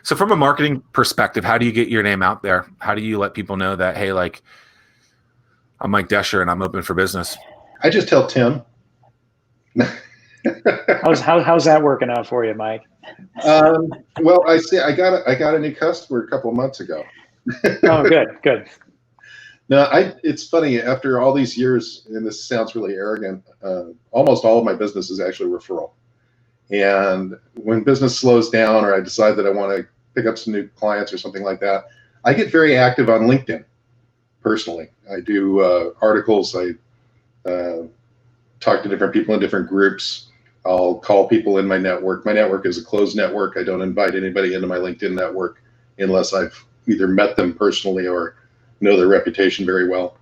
So from a marketing perspective, how do you get your name out there? How do you let people know that, hey, like, I'm Mike Descher and I'm open for business? I just tell Tim. How's that working out for you, Mike? Well, I got a new customer a couple of months ago. Oh, good. No, it's funny, after all these years, and this sounds really arrogant, almost all of my business is actually referral. And when business slows down, or I decide that I want to pick up some new clients or something like that, I get very active on LinkedIn personally. I do articles. I talk to different people in different groups. I'll call people in my network. My network is a closed network. I don't invite anybody into my LinkedIn network unless I've either met them personally or know their reputation very well.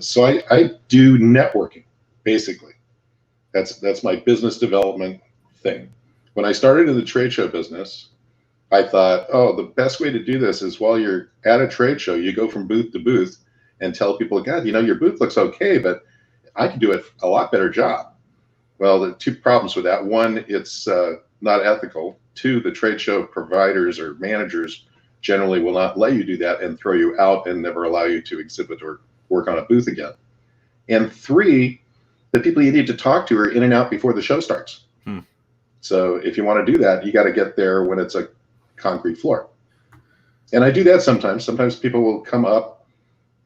So I do networking, basically. That's my business development thing. When I started in the trade show business, I thought, oh, the best way to do this is while you're at a trade show, you go from booth to booth and tell people, God, your booth looks okay, but I could do a lot better job. Well, the two problems with that: one, it's not ethical. Two, the trade show providers or managers generally will not let you do that and throw you out and never allow you to exhibit or work on a booth again. And three, the people you need to talk to are in and out before the show starts. So if you want to do that, you got to get there when it's a concrete floor. And I do that sometimes. Sometimes people will come up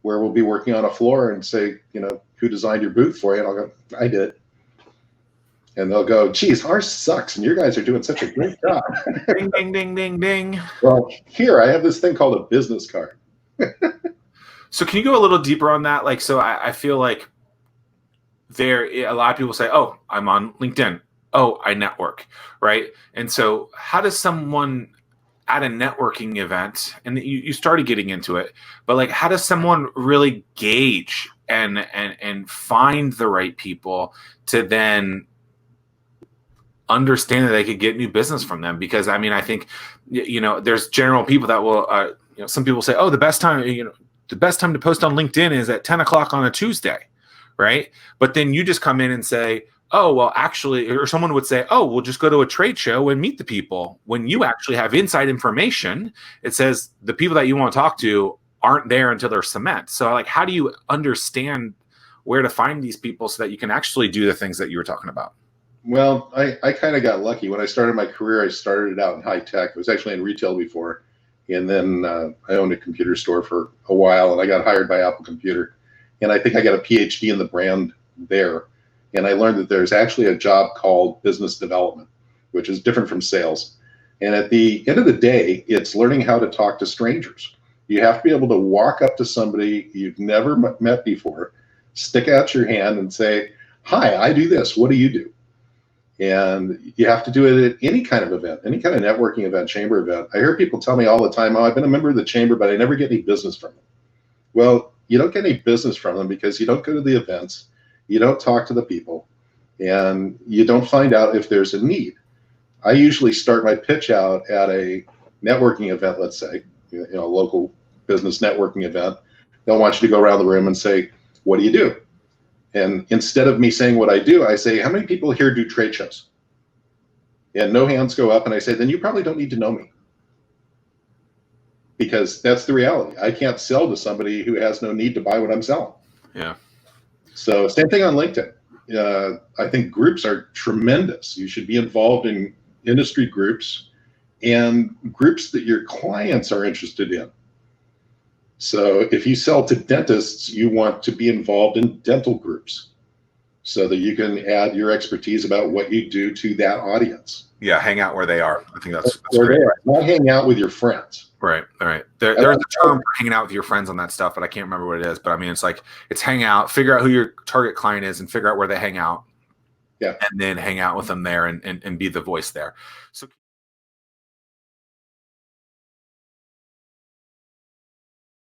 where we'll be working on a floor and say, who designed your booth for you? And I'll go, I did. And they'll go, geez, ours sucks, and your guys are doing such a great job. Ding, ding, ding, ding, ding. Well, here, I have this thing called a business card. So can you go a little deeper on that? Like, so I feel like a lot of people say, oh, I'm on LinkedIn. Oh, I network, right? And so how does someone at a networking event, and you started getting into it, but like, how does someone really gauge and find the right people to then understand that they could get new business from them? Because I think, there's general people that will, some people say, oh, the best time to post on LinkedIn is at 10 o'clock on a Tuesday, right? But then you just come in and say, oh, well, actually, or someone would say, oh, we'll just go to a trade show and meet the people. When you actually have inside information, it says the people that you want to talk to aren't there until they're cement. So like, how do you understand where to find these people so that you can actually do the things that you were talking about? Well, I kind of got lucky. When I started my career, I started it out in high tech. I was actually in retail before. And then I owned a computer store for a while, and I got hired by Apple Computer. And I think I got a PhD in the brand there. And I learned that there's actually a job called business development, which is different from sales. And at the end of the day, it's learning how to talk to strangers. You have to be able to walk up to somebody you've never met before, stick out your hand and say, hi, I do this. What do you do? And you have to do it at any kind of event, any kind of networking event, chamber event. I hear people tell me all the time, oh, I've been a member of the chamber, but I never get any business from them. Well, you don't get any business from them because you don't go to the events, you don't talk to the people, and you don't find out if there's a need. I usually start my pitch out at a networking event, let's say, a local business networking event. They'll want you to go around the room and say, what do you do? And instead of me saying what I do, I say, how many people here do trade shows? And no hands go up, and I say, then you probably don't need to know me. Because that's the reality. I can't sell to somebody who has no need to buy what I'm selling. Yeah. So same thing on LinkedIn. I think groups are tremendous. You should be involved in industry groups and groups that your clients are interested in. So if you sell to dentists, you want to be involved in dental groups so that you can add your expertise about what you do to that audience. Yeah, hang out where they are. I think that's where great. they are. Not hang out with your friends. Right, all right. There's a term for hanging out with your friends on that stuff, but I can't remember what it is. But I mean, it's hang out, figure out who your target client is and figure out where they hang out. Yeah. And then hang out with them there and be the voice there. So